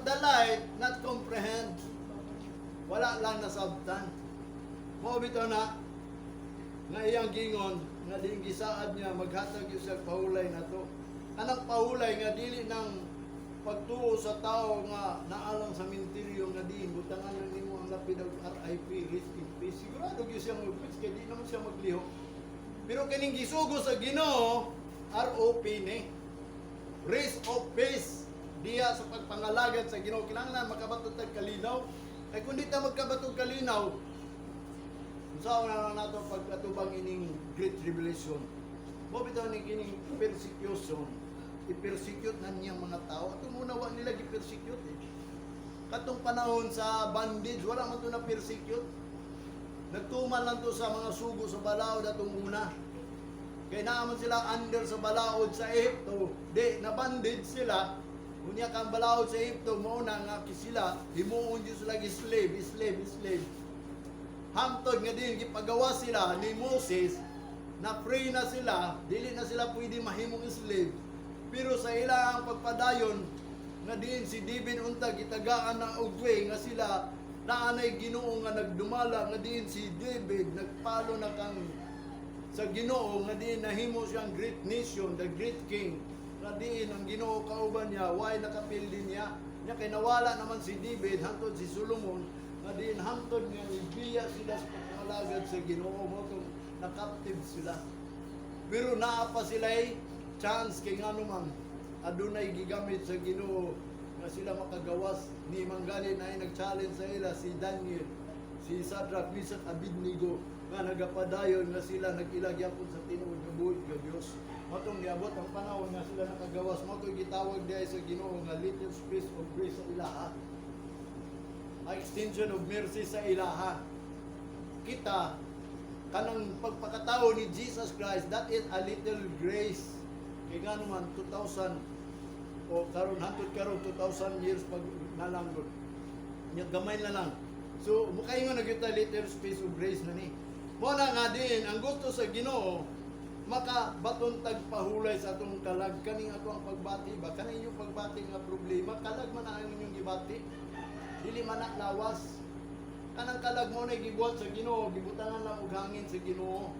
the light not comprehend. Wala lang nasabtan. Mo bitaw na nga iyang gingon nga diin gisaad niya maghatag gyud sa pahulay nato. Anang pahulay nga dili nang pagtuo sa tao nga naalang sa minteryo nga diin butangan lang nimo ang lapid og RIP, rest in peace. Sigurado gyud siya mag-preach kay di naman siya magliho. Pero kining gisugo sa Ginoo ROP ni Rest of Peace diya sa pagpangalagad sa Ginoo. Kinahanglan makabatud tag kalinaw. Ay kung di ta magkabatud kalinaw, unsa na nato pagkatubang ining Great Tribulation. Mo bitaw ni kining persecution. I-persecute na niya mga tao. At muna wa nila gi-persecute eh. Katong panahon sa bandage, wala man to na persecute. Nagtuman lang to sa mga sugo sa balaod atong una. Kaya naaman sila under sa balaod sa Ehipto. Di, na-bandage sila. Unya kang balaod sa Ehipto, mauna nga sila, himuon Diyos lagi slave. Hamtod nga din, gipagawa sila ni Moses, na free na sila, dili na sila pwede mahimong slave. Pero sa ilang pagpadayon, nga din si David unta gitagaan na ugwe nga sila naanay Ginoo nga nagdumala nga din si David nagpalo na kang sa Ginoo nga din nahimo siyang great nation, the great king. Nga din ang Ginoo kauban niya, why nakapildi niya? Nya kay nawala naman si David hangtod si Solomon nga din hangtod nga ibiya sila sa pangalagad sa Ginoo mo tong nakaptive sila. Pero naa pa sila chance kay ngano man adunay gigamit sa Ginoo nga sila makagawas ni manggani na nag-challenge sa ila si Daniel, si Shadrach, Meshach, Abednego nga nagapadayon nga sila nagkilagyapon sa tinuod nga buhit nga Dios. Matong niabot ang panahon nga sila nakagawas, matong gitawag diay sa Ginoo nga little space of grace sa ilaha. A extension of mercy sa ilaha. Kita kanang pagpakatao ni Jesus Christ, that is a little grace. Kaya nga naman, 2,000 o karon 2,000 years pag nalanggod. Gamay na lang. So, mukha nga nagyuta little space of grace na ni. Muna nga din, ang gusto sa Ginoo, makabaton tagpahulay sa atong kalag. Kaning ato ang pagbati ba? Kaning yung pagbati nga problema, kalag man ang inyong gibati. Dili man na lawas. Kanang kalag mo na gibuhat sa Ginoo, gibutangan lang og hangin sa Ginoo.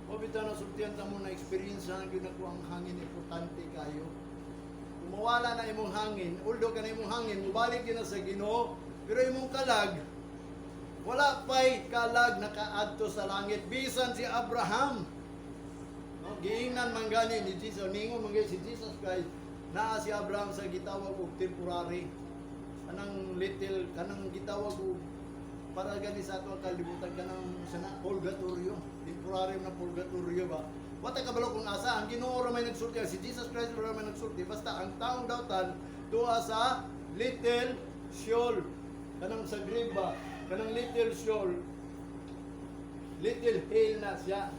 O bitaw na sultihan ta mo na experience na ginako ang hangin importante kayo. Kung mawala na imong hangin, although ka na imong hangin, mubalik yun na sa Ginoo, pero imong kalag, wala pa'y kalag nakaadto sa langit. Bisan si Abraham, no, giingnan man gani ni Jesus, ningon man gani si Jesus Christ, naa si Abraham sa gitawag og temporary. Kanang little, kanang gitawag og para gani sa ato kalibutan ka ng sana purgatorio, temporary na purgatorio ba? Wata kabalo kung asa ang Ginoo ra may nagsulti, si Jesus Christ ra may nagsulti, basta ang taong dawtan tuwa sa little Sheol, kanang sa grave ba, kanang little Sheol, little hell na siya.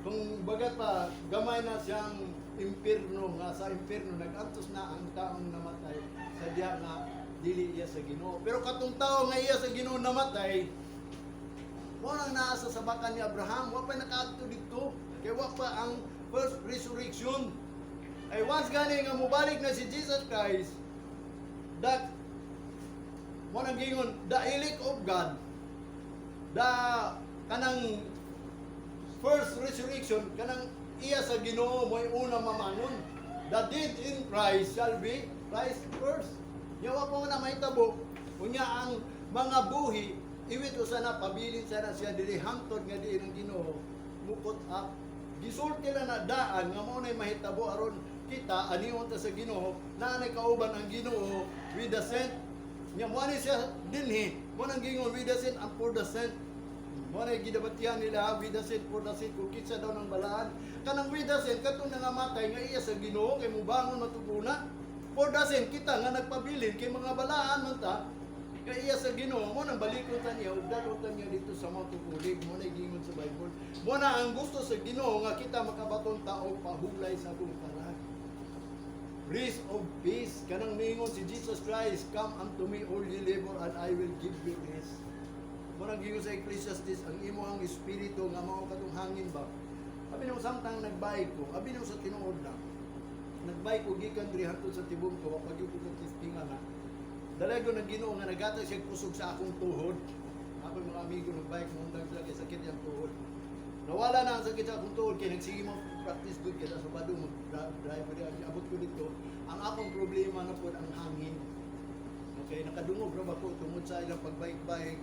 Kung bagat pa gamay na siyang impierno, nga sa impierno nagantos na ang taong namatay sa diha nga dili iya sa Ginoo. Pero katong tao nga iya sa Ginoo namatay, mo nang naasa sa bakan ni Abraham, wa pa nakaadto dito. Kay wa pa ang first resurrection. Ay once gani nga mobalik na si Jesus Christ, that mo nang gingon, the elect of God, the kanang first resurrection, kanang iya sa Ginoo mo'y una mamanon. The dead in Christ shall be Christ first. Yawa po na may tabo, kunya ang mga buhi, iwit o sana, pabilin sana siya, dili hangtod nga di ng Ginoo, mukot up. Gisulti lang na daan, nga mo na'y mahitabo, aron kita, aniyon ta sa Ginoo, na kauban ang Ginoo, with the saint. Nga mo siya dinhi, mo nang gingon, with the saint and for the saint. Mo na'y gidabatihan nila, with the saint, for the saint, kung kitsa daw ng balaan. Kanang with the saint, katong nangamatay, nga iya sa Ginoo, kay mubangon matuguna. For dasin kita nga nagpabilin kay mga balaan man ta kay iya sa Ginoo mo nang balikon ta niya ug dalutan niya dito sa mga tukulig mo na gingon sa Bible. Mo na ang gusto sa Ginoo nga kita makabaton tao pahulay sa atong kalag. Rest of peace kanang ningon si Jesus Christ, come unto me all ye labor and I will give you rest. Mo nang gingon sa Ecclesiastes ang imong espiritu nga mao katong hangin ba. Abi nung samtang nagbay ko, abi nung sa tinuod na nagbay ko gikan diri hangtod sa tibok ko pag ko testingan na Dalago ng Ginoo nga nagatag siya kusog sa akong tuhod. Ako mga amigo ng bike mo nang lagi sakit yang tuhod. Nawala na ang sakit sa akong tuhod kay nagsige mo practice good kaya sa Sabado mo drive di abot ko dito. Ang akong problema na po ang hangin. Okay, nakadungog ra ba ko tungod sa ilang pagbike-bike.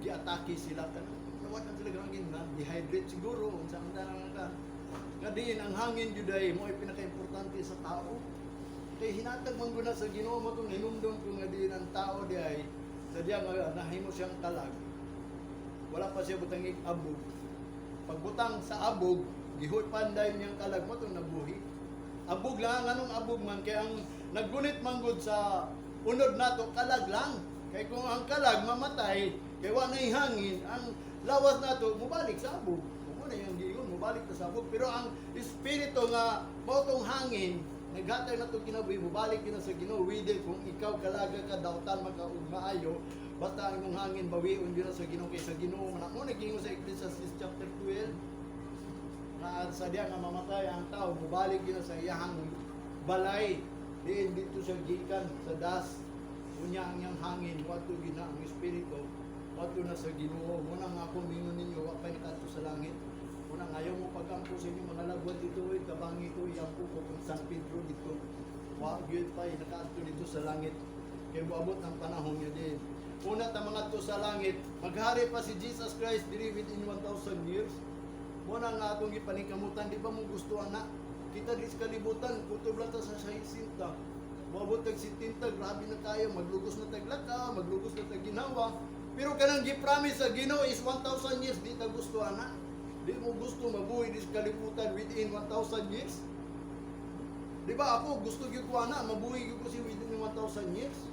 Giatake sila kan. Nawala sila hangin na dehydrate siguro unsa ang tanang ka. Nga diin ang hangin juday mo ay pinaka-importante sa tao. Kay hinatag man guna sa Ginoo mo tong hinumdum ko nga diin ang tao di ay sadya nga nahimo siyang kalag. Wala pa siya butang abog. Pagbutang sa abog, gihoy panday niyang kalag mo tong nabuhi. Abog lang anong abog man kay ang naggunit manggod sa unod nato kalag lang. Kay kung ang kalag mamatay, kay wa nay hangin, ang lawas nato mubalik sa abog. Mo na yung giingon mubalik ta sa abog. Pero ang espiritu nga mao tong hangin naghatag na itong kinabuhi, mubalik yun sa Ginoo, whether kung ikaw kalaga ka, dautan maayo, basta ang imong hangin, bawion yun sa Ginoo, kay sa Ginoo, na mo naging sa Ecclesiastes chapter 12, na sa diya nga mamatay ang tao, mubalik yun sa iyahang balay, diin dito sa gikan, sa das, unya ang iyang hangin, wato gina ang Espiritu, wato na sa Ginoo, muna nga akong mingon ninyo, wapay nakato sa langit, unang ayaw mo pagkampo sa inyo mga lagwan dito, kabangi ko, iyampo ko kung San Pedro dito. Wag yun pa, nakaadto dito sa langit. Kaya buabot ng panahon niya din. Una ta mga to sa langit, maghari pa si Jesus Christ diri within 1,000 years. Muna nga atong ipanikamutan, di ba mo gusto na? Kita di sa kalibutan, kutob lang ta sa 60. Buabot tag 70, grabe na tayo, maglugos na taglaka, maglugos na taginawa. Pero kanang gipromise sa Ginoo is 1,000 years, di ta gusto na. Di mo gusto mabuhay di sa kalibutan within 1,000 years? Di ba ako gusto gyud ko ana mabuhay gyud ko si within 1,000 years?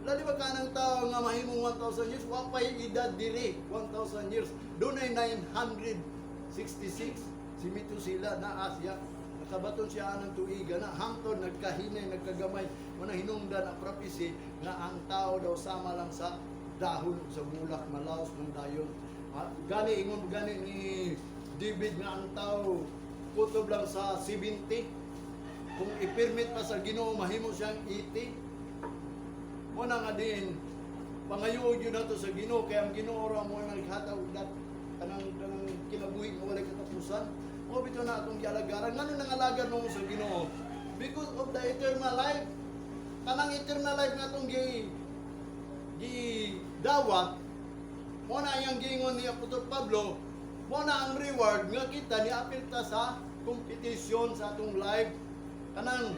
Lali ba kanang tao nga mahimong 1,000 years wa pay edad diri 1,000 years. Dunay 966 si Metusela na Asya. Nakabaton siya anang tuiga na hangtod nagkahinay nagkagamay manang hinungdan ang prophecy nga ang tao daw sama lang sa dahon sa bulak malaos ng dayon. Gani ingon gani ni David nga ang tao kutob lang sa 70 kung i-permit pa sa Ginoo mahimo siyang 80 mo na nga din pangayuod yun nato sa Ginoo kay ang Ginoo ra mo nga naghataw dat kanang kinabuhi nga walay katapusan mo bitaw na atong gialagaran ngano nang alagan mo sa Ginoo because of the eternal life kanang eternal life nga atong gi dawat mo na yung gingon ni Apostol Pablo, mo na ang reward nga kita ni apilta sa kompetisyon sa atong life. Kanang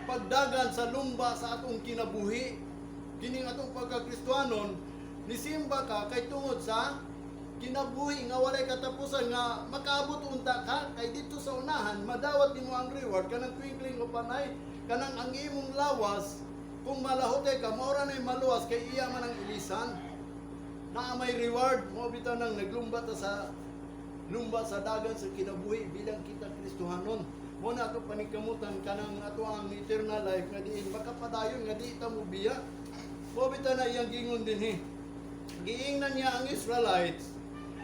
pagdagan sa lumba sa atong kinabuhi. Kining atong pagkakristohanon, nisimba ka kay tungod sa kinabuhi nga walay katapusan nga makaabot unta ka kay dito sa unahan madawat nimo ang reward kanang twinkling of an eye kanang ang imong lawas kung malahote ka maura nay maluwas kay iya man ang ilisan. Na may reward mo bitaw nang naglumba ta sa lumba sa dagan sa kinabuhi bilang kita Kristohanon mo na ato panikamutan kanang ato ang eternal life nga diin makapadayon nga di ta mo biya mo bitaw na iyang gingon dinhi giingnan niya ang Israelites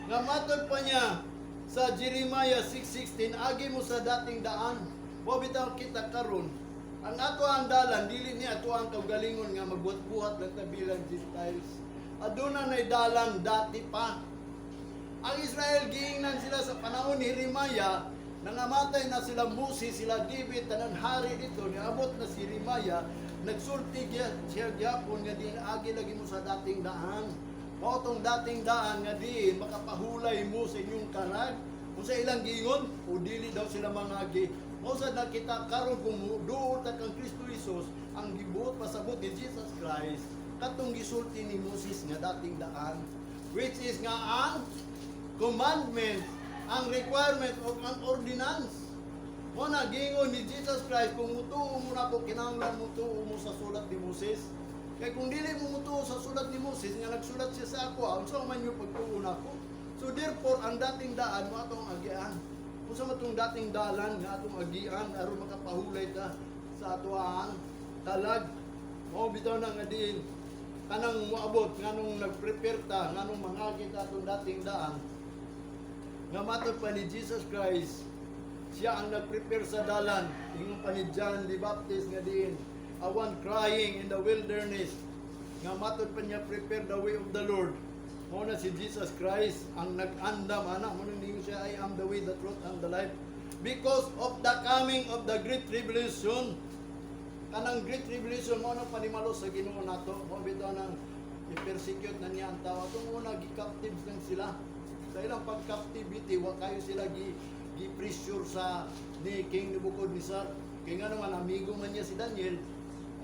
nga matod pa niya sa Jeremiah 6:16 agi mo sa dating daan mo bitaw kita karon ang ato ang dalan dili ni ato ang kaugalingon nga magbuhat-buhat lang ta bilang Gentiles. Aduna nay dalan dati pa. Ang Israel giingnan sila sa panahon ni Jeremiah, nangamatay na sila Moses, sila David, tanan hari dito, niabot na si Jeremiah, nagsulti siya gyapon nga din agi lagi mo sa dating daan. Mao tong dating daan nga di makapahulay mo sa inyong kalag. Kung sa ilang gingon, o dili daw sila mangagi. Mao sa nakita karon kung duol ta kang Kristo Jesus, ang gibuot pasabot ni Jesus Christ katong gisulti ni Moses nga dating daan which is nga ang commandment ang requirement o ang ordinance mo na gingon ni Jesus Christ kung mutuo mo na ko kinahanglan mutuo mo sa sulat ni Moses kay kung dili mo mutuo sa sulat ni Moses nga nagsulat siya sa ako unsa man yung pagtuo nako so therefore ang dating daan mo atong agian unsa man tong dating dalan nga atong agian aron makapahulay ta sa ato ang talag mo bitaw na nga din kanang moabot nganong nagprepare ta nganong mangagi ta atong dating daan nga matod pa ni Jesus Christ siya ang nagprepare sa dalan ingon pa ni John the Baptist nga diin awan crying in the wilderness. Nga matod pa niya, prepare the way of the Lord. Muna si Jesus Christ ang nag-andam, anak. Muna ninyo siya, I am the way, the truth, and the life. Because of the coming of the great tribulation, kanang great tribulation mo nang panimalo sa Ginoo nato, mo bitaw nang i-persecute na niya ang tao. Itong una, gi-captives lang sila. Sa ilang pag-captivity, wa kayo sila gi-pressure sa ni King Nebuchadnezzar. Kaya nga naman, amigo man niya si Daniel,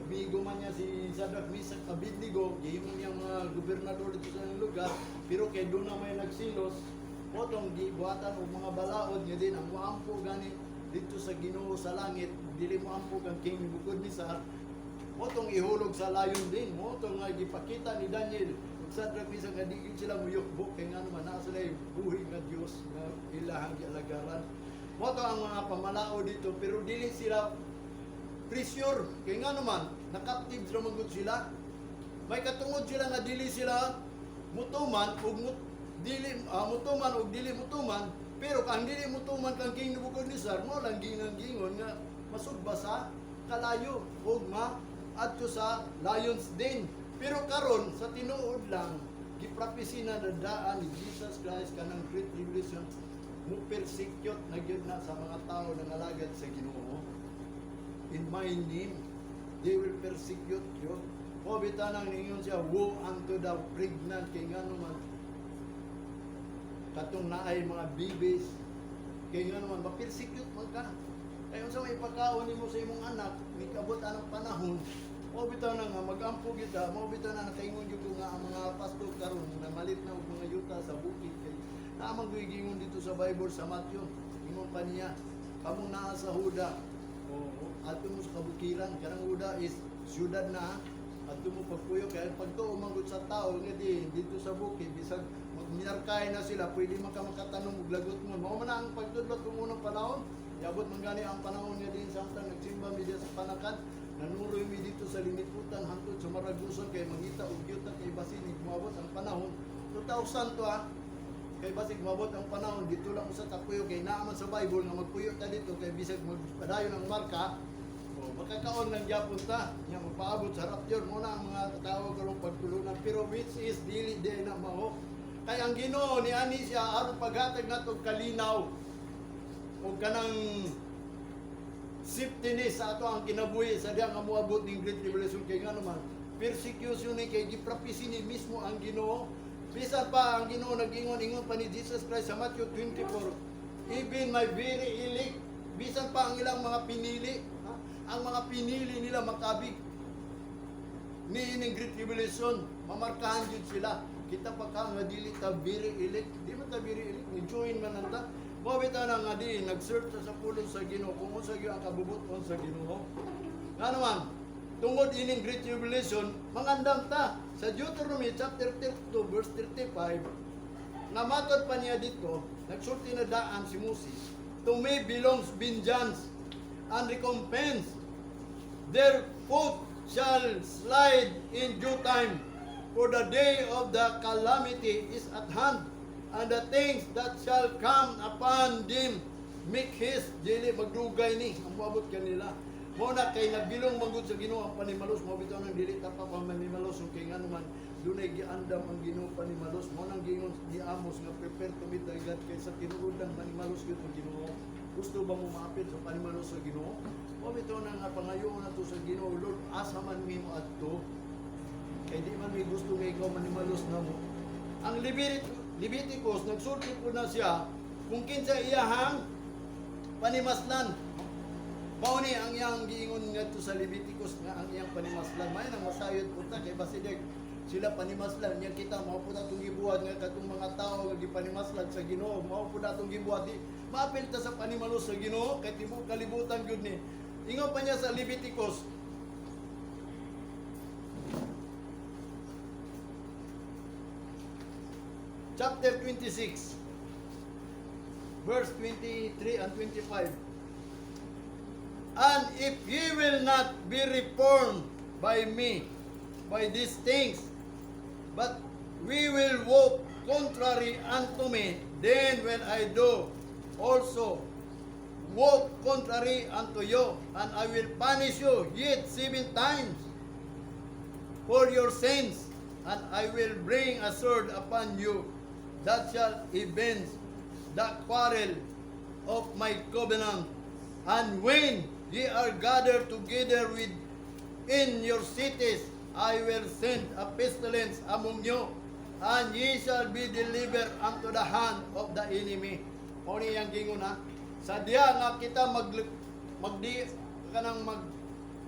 amigo man niya si Shadrach, Meshach, Abednego, gihimo niya mga gobernador dito sa lugar, pero kay doon na may nagsilos, potong gibuhatan o mga balaod niya din, ang muampo gani dito sa Ginoo sa langit, dili mo ampo kang King Nebuchadnezzar, motong ihulog sa layon din, motong nga gipakita ni Daniel, sa Meshach nga di sila muyukbo, kaya nga naman nasa sila yung buhi nga Diyos na ilahang gialagaran. Moto ang mga pamalao dito, pero dili sila pressure, kaya nga naman, nakaptive sila magod sila. May katungod sila nga dili sila mutuman o mutuman o dili mutuman, pero kung dili mutuman kang King Nebuchadnezzar, mo lang gingon nga masugba sa kalayo o adto sa lions den. Pero karon sa tinuod lang, giprapisi na dadaan ni Jesus Christ kanang great tribulation, mo persecute na gyud na sa mga tao na nalagad sa Ginoo. In my name, they will persecute you. O bitanang ningon siya, woe unto the pregnant, kay nga naman, katong naay mga babies, kay nga naman, ma-persecute man ka. Kaya kung sa may pagkaon mo sa imong anak, may kabot anong panahon, o bitaw na nga, mag-ampo kita, mo bitaw na nakaingon yung nga ang mga pastor karon na malit na mga yuta sa bukid. Kay naamang gigingon dito sa Bible sa Matthew, ingon pa niya, kamong naa sa Huda, ato mo sa kabukiran, kanang Huda is syudad na, ato mo pagpuyo, kaya pagto umanggod sa tao, nga dito sa bukid, bisag minarkay na sila, pwede makatanom, maglagot mo. Mao man ang pagtudlot kung unang panahon, yabot man gani ang panahon niya din sa antang nagsimba mi sa panakan, nanuroy mi dito sa limiputan hangtod sa Maraguson kay mangita og yuta kay basin moabot ang panahon 2000 to kay basig moabot ang panahon dito lang sa tapuyo kay naa man sa Bible nga magpuyo ta dito kay bisag magpadayon ang marka makakaon ng gyapon ta nya magpaabot sa rapture mo na ang mga tao karong pagtulunan pero which is dili di na mao kay ang Ginoo ni ani siya aron paghatag nato kalinaw o kanang safetyness sa ato ang kinabuhi sa diya nga moabot ning great tribulation kay nga naman persecution ni kay giprapisi ni mismo ang Ginoo bisan pa ang Ginoo nag-ingon pa ni Jesus Christ sa Matthew 24 even my very elect bisan pa ang ilang mga pinili ang mga pinili nila makabig ni ining great tribulation mamarkahan jud sila kita pa ka nga dili ta very elect di man ta very elect ni join man nanta mo bitaw na nga di nag-serve sa pulong sa Ginoo kung unsa gyud ang kabubuton sa Ginoo. Nga naman tungod ining great tribulation mangandam ta sa Deuteronomy chapter 32 verse 35 nga matod pa niya dito nagsulti na daan si Moses to me belongs vengeance and recompense their foot shall slide in due time for the day of the calamity is at hand and the things that shall come upon them make haste dili magdugay ni ang moabot kanila mo na kay nabilong manggod sa Ginoo ang panimalos mo bitaw nang dili ta pa panimalos kay nga naman dunay giandam ang Ginoo panimalos mo nang giingon ni Amos nga prepare to meet the God kay sa tinuod lang panimalos gyud ang Ginoo gusto ba mo maapil sa panimalos sa Ginoo mo bitaw nang pangayoon nato sa Ginoo Lord asa man mi mo adto kay di man mi gusto nga ikaw manimalos na mo ang Leviticus, nagsulti po na siya kung kinsa iyahang panimaslan. Mao ni ang iyang giingon ngadto sa Leviticus nga ang iyang panimaslan. May nang masayod po ta kay basidig sila panimaslan nya kita mao po datong gibuhat nga katong mga tao nga gipanimaslan sa Ginoo. Mao po datong gibuhat di maapil ta sa panimalos sa Ginoo kay tibuok kalibutan gyud ni. Ingon pa niya sa Leviticus chapter 26 verse 23 and 25 and if ye will not be reformed by me by these things but we will walk contrary unto me then will I do also walk contrary unto you, and I will punish you yet 7 times for your sins, and I will bring a sword upon you that shall avenge the quarrel of my covenant. And when ye are gathered together within your cities, I will send a pestilence among you, and ye shall be delivered unto the hand of the enemy. O niyang gingon ha, sa diya nga kita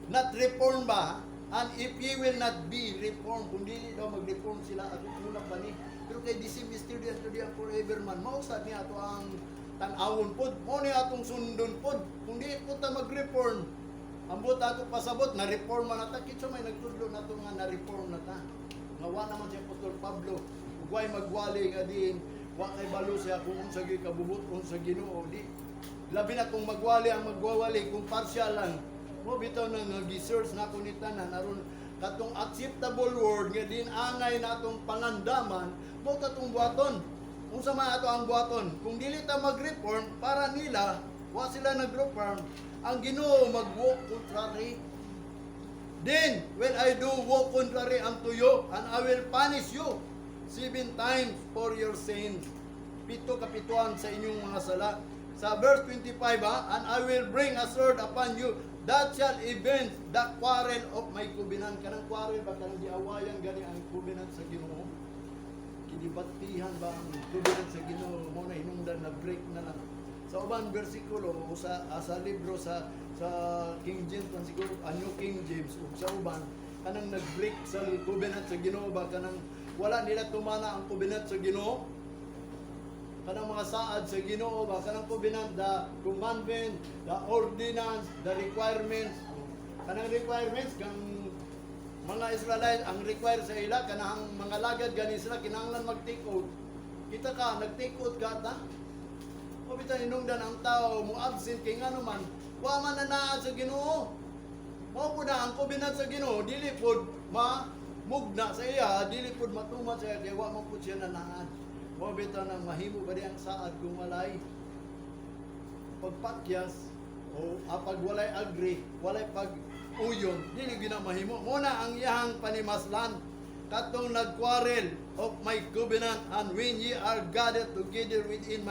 not reform ba, and if ye will not be reformed, kung di daw mag-reform sila, at muna pa ni, pero kay disim yesterday and today and forever man, mausad niya ato ang tan-awon pod, mo niya atong sundon pod, kung di po ta mag-reform, ambot ato pasabot, na-reform man nata, kitsa may nagtudlo na ito nga na-reform nata. Ngawa naman si Apostol Pablo, huwag magwali nga din, huwag kay balo siya kung unsa gi kabubot, unsa Ginoo di. Labi na kung magwali ang magwawali, kung partial lang, mo bitaw nang nag-research na kung nitanan, naroon katong acceptable word nga din angay na atong pangandaman, mo katong buhaton. Kung sa mga ato ang buhaton, kung dili ta mag-reform, para nila, wa sila nag-reform, ang Ginoo mag-walk contrary. Then, when I do walk contrary unto you, and I will punish you 7 times for your sins. Pito kapituan sa inyong mga sala. Sa verse 25, and I will bring a sword upon you, that shall avenge the quarrel of my covenant. Kanang quarrel ba, kanang diawayan gani ang covenant sa Ginoo? Kinibatihan ba ang covenant sa Ginoo? Mo na hinungdan na break na lang. Sa ubang bersikulo o sa libro sa King James man siguro, New King James o sa uban, kanang nag-break sa covenant sa Ginoo ba, kanang wala nila tumana ang covenant sa Ginoo, kanang mga saad sa Ginoo ba, kanang covenant, the commandment, the ordinance, the requirements, kanang requirements kang mga Israelite ang require sa ila, kanang mga lagad gani sila kinahanglan mag-take oath. Kita ka nag-take oath ka ta, o bitan hinungdan ang tao mo absent kay ngano man wa man nanaan sa Ginoo. Mao po na ang covenant sa Ginoo, dili pod mugna sa iya, dili pod matuman sa iya kay wa man pud siya nanaan. Mao bitan ang mahimo ba di ang saad kung walay pagpakyas o apag walay agree, walay pag-uyon, dili gina mahimo. Mo na ang iyang panimaslan katong nagquarrel of my covenant, and when ye are gathered together within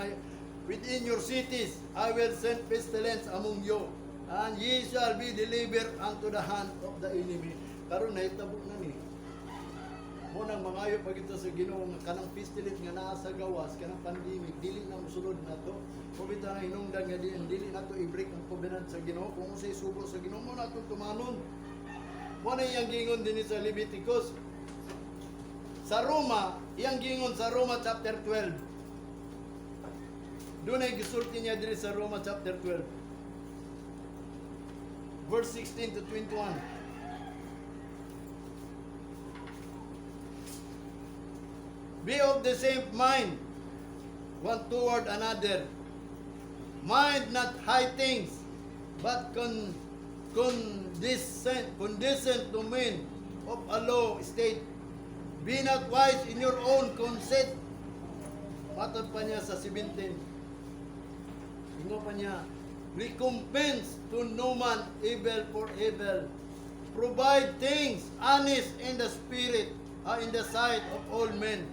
your cities, I will send pestilence among you, and ye shall be delivered unto the hand of the enemy. Karon nahitabo na ni. Mo nang mangayo pag ito sa Ginoo nga kanang pestilence nga naa sa gawas, kanang pandemic, dili na mosulod nato. Kung bitaw na hinungdan nga dili nato i-break ang covenant sa Ginoo, kung unsay sugo sa Ginoo mo nato tumanon. Mo na iyang gingon din sa Leviticus. Sa Roma, iyang gingon sa Roma chapter 12. Doon ay gisulti niya diri sa Roma chapter 12. Verse 16 to 21. Be of the same mind, one toward another. Mind not high things, but condescend to men of a low estate. Be not wise in your own conceit. Matod pa niya sa 17. Ingo pa niya, recompense to no man evil for evil. Provide things honest in the spirit, in the sight of all men.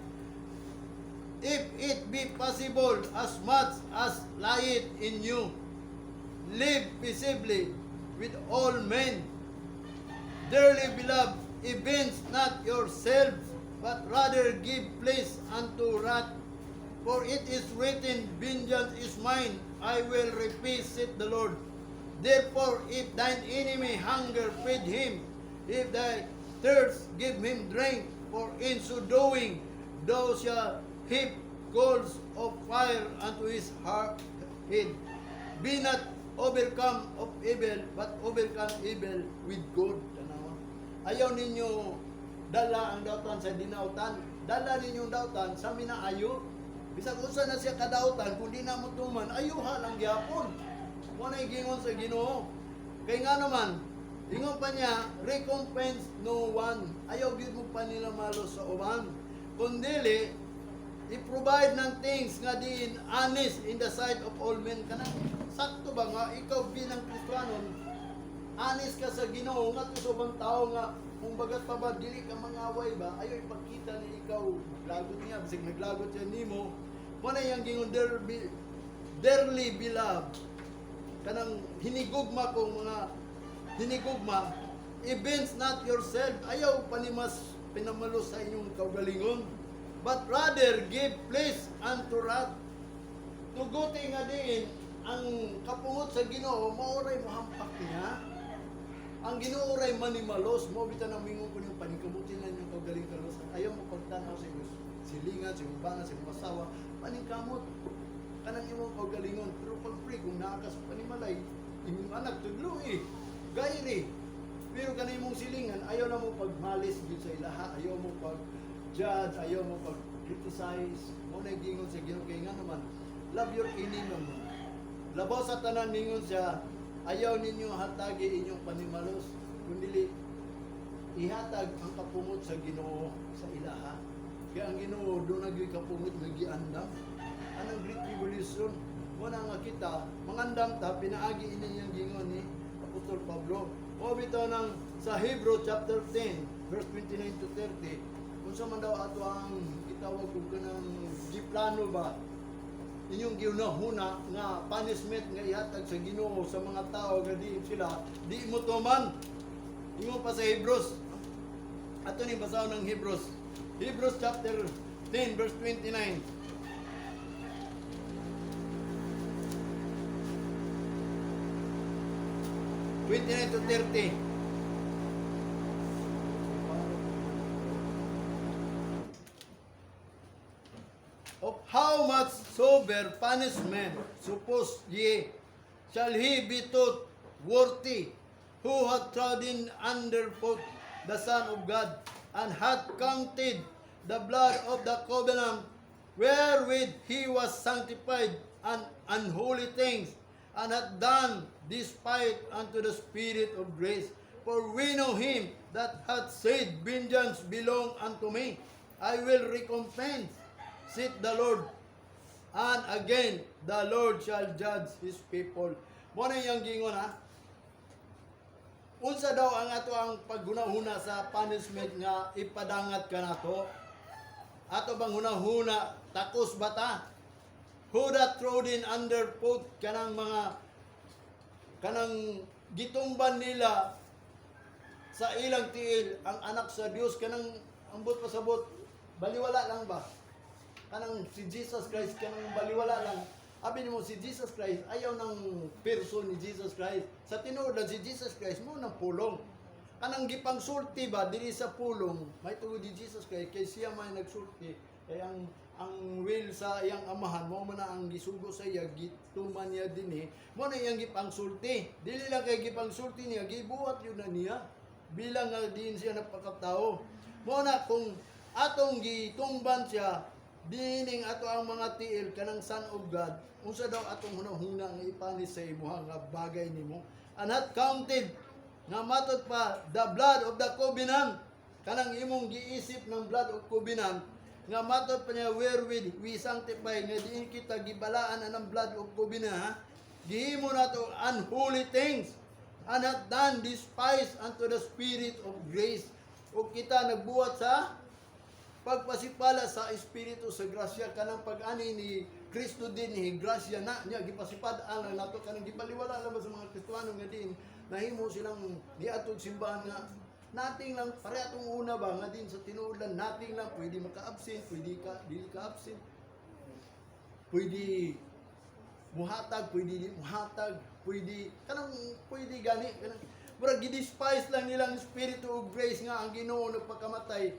If it be possible, as much as lieth in you, live peaceably with all men. Dearly beloved, avenge not yourselves, but rather give place unto wrath. For it is written, vengeance is mine, I will repay, saith the Lord. Therefore, if thine enemy hunger, feed him. If thy thirst, give him drink. For in so doing, thou shalt heap coals of fire unto his head. Be not overcome of evil, but overcome evil with good. Ayaw ninyo dala ang dautan sa dinautan. Dala ninyong dautan sa minaayo. Bisag usa na siya kadautan, kung di na mo tuman, ayuha lang gyapon. Mo na gingon sa Ginoo. Kay nga naman, ingon pa niya, recompense no one. Ayaw gyud mo pa nila malo sa uban. Kundili, i-provide ng things nga din honest in the sight of all men kanang sakto ba nga ikaw bilang Kristiyanon honest ka sa Ginoo nga to subang tao nga kung bagat pa ba dili ka mangaway ba ayo ipakita ni ikaw maglagot niya bisig naglagot siya nimo mo na yang gingon dearly beloved kanang hinigugma kong mga hinigugma events not yourself ayaw panimas pinamalo sa inyong kaugalingon but rather give place unto wrath tuguti nga din ang kapungot sa Ginoo maoray mo hampak niya ang Ginoo ray manimalos mo bitan ang mingon ko yung paningkamutin na yung kaugaling kalos ayaw mo pagtanaw sa iyong silingan sa iyong bana sa iyong asawa paningkamot kanang imong kaugalingon pero pag free kung naakas panimalay imong anak tudlo gairi pero kanang imong silingan ayaw na mo pagmalis gid sa ilaha ayaw mo pag judge ayaw mo pag criticize mo na gingon sa Ginoo kay nga naman love your enemy labaw sa tanan ningon siya ayaw ninyo hatagi inyong panimalos kundi ihatag ang kapungot sa Ginoo sa ilaha kaya ang Ginoo do nagyoy kapungot nga giandam anang great revolution mo na nga kita mangandam ta pinaagi iniyang gingon ni Apostol Pablo o bitaw nang sa Hebrew chapter 10 verse 29 to 30 kung sa man daw ato ang itawag ko kanang giplano ba inyong giunahuna nga punishment nga ihatag sa Ginoo sa mga tao nga di sila di mo tuman ingon pa sa Hebrews ato ni basahon ng Hebrews chapter 10 verse 29 29 to 30 of how much sober punishment suppose ye shall he be taught worthy who hath trodden underfoot the Son of God and hath counted the blood of the covenant wherewith he was sanctified and unholy things and hath done despite unto the Spirit of grace. For we know him that hath said, vengeance belong unto me, I will recompense, saith the Lord. And again, the Lord shall judge his people. Muna yung gingon ha. Unsa daw ang ato ang paghunahuna sa punishment nga ipadangat ka nato? Ato bang hunahuna takos bata? Who that trodden underfoot kanang mga kanang gitumban nila sa ilang tiil ang anak sa Dios kanang ambot pasabot baliwala lang ba kanang si Jesus Christ kanang baliwala lang abi nimo si Jesus Christ ayaw ng person ni Jesus Christ sa tinuod lang si Jesus Christ mo nang pulong kanang gipangsulti ba diri sa pulong may tuod ni Jesus Christ kay siya may nagsulti kay ang will sa iyang amahan mo man ang gisugo sa iya gituman niya dinhi mo na iyang gipangsulti dili lang kay gipangsulti niya gibuhat yun na niya bilang nga din siya napakatao mo na kung atong gitumban siya dining ato ang mga tiil kanang Son of God unsa daw atong hunahuna nga ipanis sa imuha nga bagay nimo and hath counted nga matud pa the blood of the covenant kanang imong giisip ng blood of covenant nga matud pa niya wherewith we sanctify nga diin kita gibalaan ang blood of covenant gihimo nato unholy things and hath done despise unto the Spirit of grace o kita nagbuhat sa pagpasipala sa espiritu sa grasya kanang pag-ani ni Kristo din ni grasya na niya gipasipad ang nato kanang gipaliwala naman sa mga Kristiyano nga din nahimo silang giatog simbahan nga nating lang pare atong una ba nga din sa tinuod nating lang pwede maka-absent pwede ka dili ka absent pwede muhatag pwede di muhatag pwede kanang pwede gani kanang murag gidespise lang nilang espiritu of grace nga ang Ginoo nagpakamatay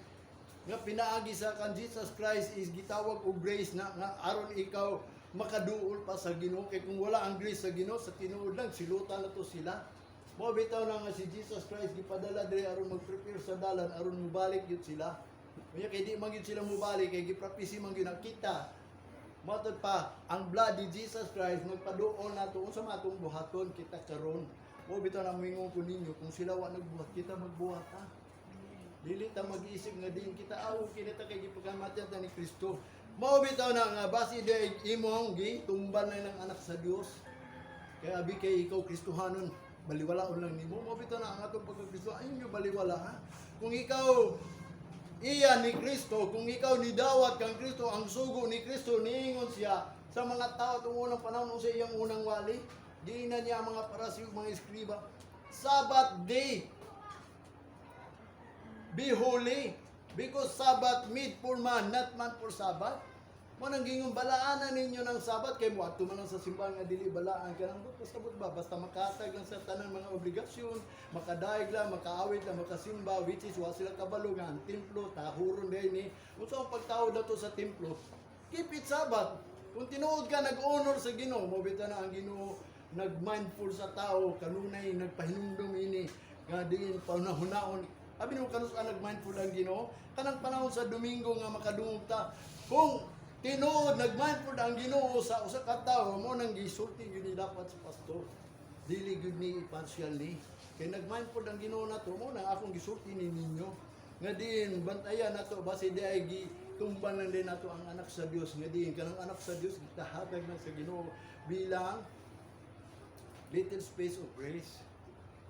nga pinaagi sa kan Jesus Christ is gitawag og grace na nga aron ikaw makaduol pa sa Ginoo kay kung wala ang grace sa Ginoo sa tinuod lang silutan na to sila mo bitaw na nga si Jesus Christ gipadala diri aron mag-prepare sa dalan aron mubalik gyud sila kaya kay di man gyud sila mubalik kay giprophecy man gyud nakita matod pa ang blood ni Jesus Christ nagpaduol nato unsa matong buhaton kita karon mo bitaw na moingon ko ninyo kung sila wa nagbuhat kita magbuhat ha dili ta mag-isip nga din kita aw kinita kay gipagkamatyan ni Kristo Mao bitaw na nga basi di imong gitumban na ng anak sa Dios. Kaya abi kay ikaw Kristohanon, baliwalaon lang nimo. Mao bitaw na ang atong pagkakristo ay inyo baliwala ha. Kung ikaw iya ni Kristo, kung ikaw ni dawat kang Kristo, ang sugo ni Kristo niingon siya sa mga tao tung unang panahon sa iyang unang wali, di na niya mga parasiyo, mga eskriba. Sabbath day, be holy, because Sabbath made for man, not man for Sabbath. Mo nang gingon balaanan ninyo ng Sabat kay mo adto man lang sa simbahan nga dili balaan ka nang basta ba basta makatag lang sa tanang mga obligasyon, makadaig lang, makaawit lang, makasimba, which is wa sila kabalo nga ang templo tahuron day ni unsa ang pagtawod nato sa templo. Keep it Sabat. Kung tinuod ka nag-honor sa Ginoo, mo bitaw na ang Ginoo nag-mindful sa tao, kanunay nagpahinumdom ini nga diin panahon-naon. Abi mo kanus nag-mindful ang Ginoo kanang panahon sa Domingo nga makadungog ta. Kung tinuod nagmindful ang Ginoo sa usa ka tawo mo nang gisulti gyud ni dapat sa pastor. Dili gyud ni partial ni. Kay nagmindful ang Ginoo nato mo nang akong gisulti ni ninyo. Nga diin bantayan nato basi di ay gitumban lang din nato ang anak sa Dios nga diin kanang anak sa Dios gitahatag na sa Ginoo bilang little space of grace,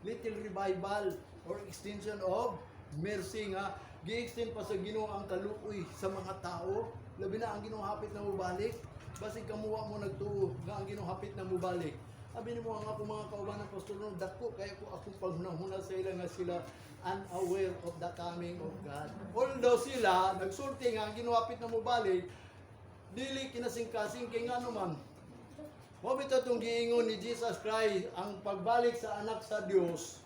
little revival or extension of mercy nga gi-extend pa sa Ginoo ang kaluoy sa mga tao. Labi na ang Ginoo hapit na mubalik. Basig kamuwa mo nagtuo nga ang Ginoo hapit na mubalik. Abi nimo ang ako mga kauban ng pastor no dako kay ako akong paghunahuna sa ila nga sila unaware of the coming of God. Although sila nagsulti nga ang Ginoo hapit na mubalik, dili kinasing-kasing kay ngano man. Mo bitaw tong giingon ni Jesus Christ ang pagbalik sa anak sa Dios.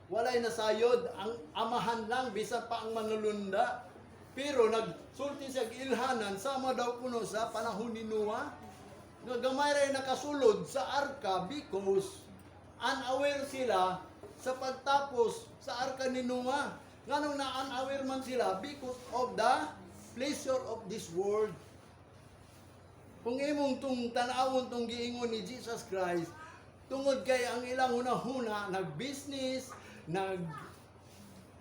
Walay nasayod ang amahan lang bisan pa ang manulunda. Pero nagsulti siya ilhanan sama daw kuno sa panahon ni Noah. Nga gamay ray nakasulod sa arka because unaware sila sa pagtapos sa arka ni Noah. Nganong na unaware man sila because of the pleasure of this world. Kung imong tung tanawon tong giingon ni Jesus Christ, tungod kay ang ilang hunahuna nag-business,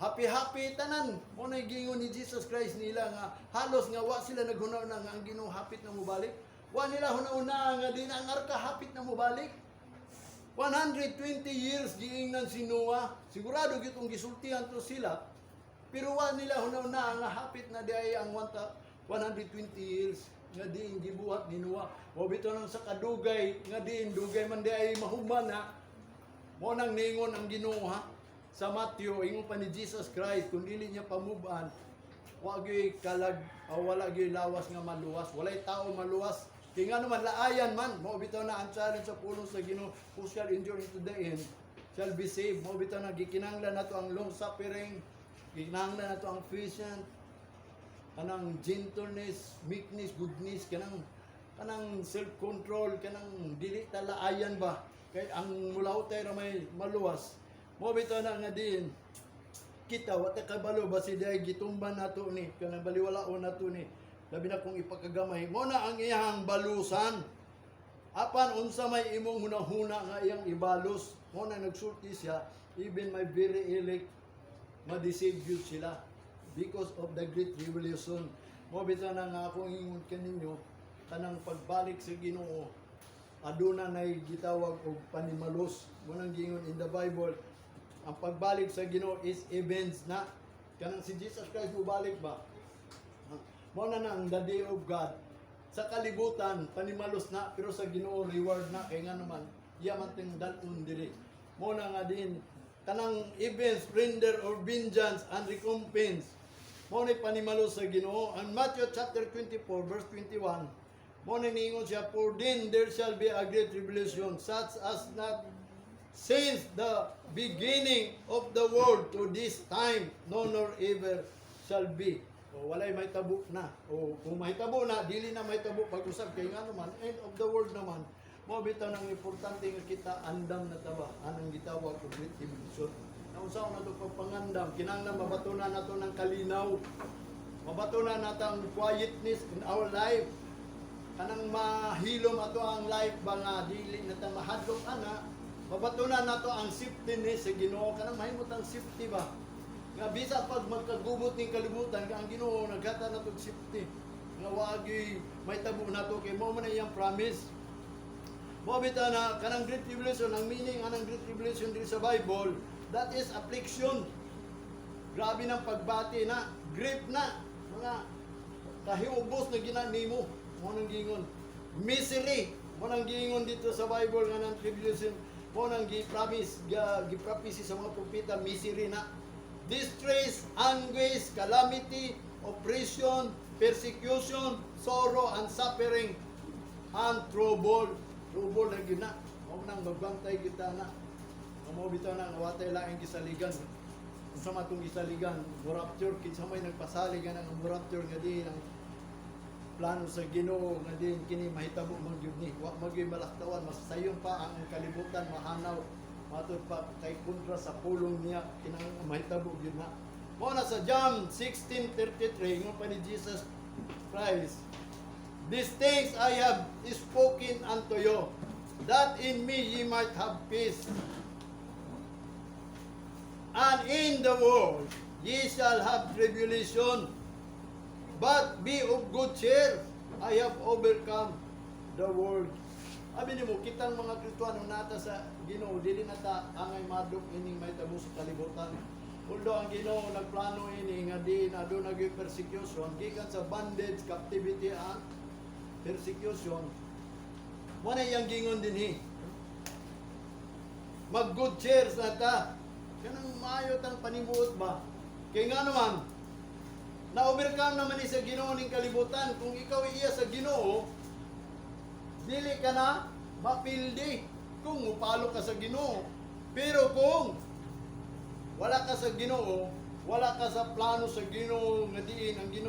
happy-happy tanan. Mo na gingon ni Jesus Christ nila nga halos nga wa sila naghunaw na nga ang Ginoo hapit na mobalik. Wa nila hunaw-una nga din ang arka hapit na mobalik. 120 years giingnan si Noah. Sigurado gitong gisultihan to sila. Pero wa nila hunaw-una nga hapit na di ay ang 120 years nga diin gibuhat ni Noah. Wa bitaw nang sa kadugay nga diin dugay man di ay mahuman na. Mo nang ningon ang Ginoo ha. Sa Matthew, ingon pa ni Jesus Christ, kung dili niya pamuban, wagi kalag, wala gyud lawas nga maluwas, walay tao maluwas. Kaya nga naman, laayan man, mo bitaw na ang challenge sa pulong sa Ginoo, who shall endure to the end, shall be saved. Mo bitaw na, gikinanglan nato ang long suffering, gikinanglan nato ang patient, kanang gentleness, meekness, goodness, kanang self-control, kanang dili talaayan ba? Kaya ang mulaw tayo may maluwas, mo bitaw na nga din kita wata kabalo basi day gitumban nato ni kanang baliwalaon nato ni labi na kung ipakagamay mo na ang iyang balusan apan unsa may imong hunahuna nga iyang ibalos mo na nagsulti siya even my very elect ma-deceive yun sila because of the great revelation. Mo bitaw na nga akong ingon kaninyo kanang pagbalik sa Ginoo aduna nay gitawag og panimalos mo nang gingon in the Bible. Ang pagbalik sa Ginoo is events na. Kanang si Jesus Christ mubalik ba? Mo na ang the day of God. Sa kalibutan, panimalos na, pero sa Ginoo reward na. Kaya nga naman, iya man ting dalun diri. Mo na nga din, kanang events, render or vengeance and recompense. Mo na panimalos sa Ginoo. And Matthew chapter 24, verse 21, mo na ningon siya, for then there shall be a great tribulation, such as not since the beginning of the world to this time, no nor ever shall be. O walay may tabo na. O kung may tabo na, dili na may tabo pag-usap kay nga naman, end of the world naman. Mo bitaw nang importante nga kita andam na taba, anang gitawag og great tribulation. Nausaw na to pagpangandam, kinahanglan mabatunan nato ng kalinaw. Mabatunan nato ang quietness in our life. Kanang mahilom ato ang life ba nga dili na ta mahadlok ana. Mabatunan nato ang safety ni sa Ginoo kanang mahimot ang safety ba nga bisa pag magkagubot ning kalibutan ang Ginoo naghata nato safety nga wagi may tabo nato kay mo man iyang promise. Mo bitaw na kanang great tribulation, ang meaning anang great tribulation diri sa Bible, that is affliction. Grabe ng pagbati na, grip na, mga kahiubos na ginanimo, mo nang gingon. Misery, mo nang gingon dito sa Bible nga ng tribulation, mo nang giprophesy sa mga propeta, misery na. Distress, anguish, calamity, oppression, persecution, sorrow, and suffering, and trouble. Trouble na gina. Mo nang magbantay kita na. Mo bitaw na nawatay laing gisaligan. Sa matong gisaligan, rapture, kinsa may nagpasalig nga ng rapture nga di ang plano sa Ginoo nga din kini mahitabo man gyud ni. Wa magay malaktawan, masayon pa ang kalibutan mahanaw. Matod pa kay kontra sa pulong niya kinang mahitabo gyud na. Mo na sa John 16:33 nga pa ni Jesus Christ. These things I have spoken unto you, that in me ye might have peace. And in the world ye shall have tribulation, but be of good cheer, I have overcome the world. Abi nimo kitang mga Kristiyano nata sa Ginoo dili nata angay madok ining mahitabo sa kalibutan. Although ang Ginoo nagplano ini nga di na do naging persecution gikan sa bondage, captivity and persecution. Mo na iyang gingon dinhi. Mag good cheer sa ta. Kanang maayo tang panimuot ba? Kay nga naman, na-overcome naman ni sa Ginoo ning kalibutan. Kung ikaw iya sa Ginoo, dili ka na mapildi kung mupalo ka sa Ginoo. Pero kung wala ka sa Ginoo, wala ka sa plano sa Ginoo nga diin ang Ginoo